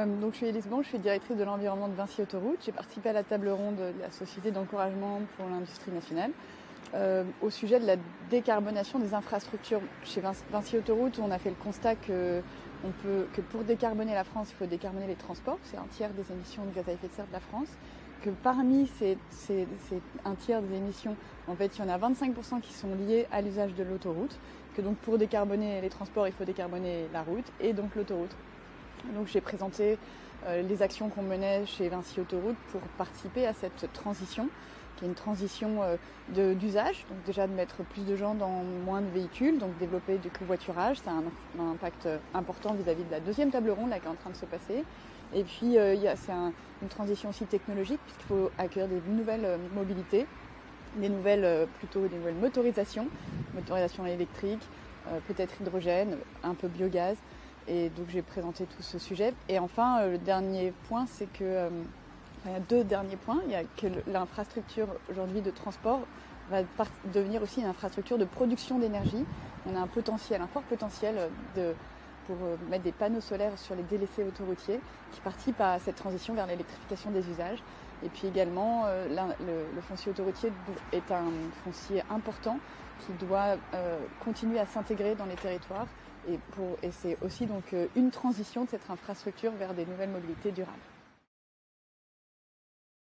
Donc je suis Élise Blanc, je suis directrice de l'environnement de Vinci Autoroute. J'ai participé à la table ronde de la Société d'encouragement pour l'industrie nationale au sujet de la décarbonation des infrastructures. Chez Vinci Autoroute, on a fait le constat que pour décarboner la France, il faut décarboner les transports. C'est un tiers des émissions de gaz à effet de serre de la France. Que parmi ces un tiers des émissions, en fait, il y en a 25% qui sont liés à l'usage de l'autoroute. Que donc pour décarboner les transports, il faut décarboner la route et donc l'autoroute. Donc j'ai présenté les actions qu'on menait chez Vinci Autoroute pour participer à cette transition, qui est une transition d'usage. Donc déjà de mettre plus de gens dans moins de véhicules, donc développer du covoiturage, ça a un impact important vis-à-dis de la deuxième table ronde là, qui est en train de se passer. Et puis c'est une transition aussi technologique, puisqu'il faut accueillir des nouvelles mobilités, plutôt des nouvelles motorisations électriques, peut-être hydrogène, un peu biogaz. Et donc j'ai présenté tout ce sujet. Et enfin, le dernier point, c'est que il y a deux derniers points. Il y a que l'infrastructure aujourd'hui de transport va devenir aussi une infrastructure de production d'énergie. On a un fort potentiel pour mettre des panneaux solaires sur les délaissés autoroutiers qui participent à cette transition vers l'électrification des usages. Et puis également, le foncier autoroutier est un foncier important qui doit continuer à s'intégrer dans les territoires. Et c'est aussi donc une transition de cette infrastructure vers des nouvelles mobilités durables.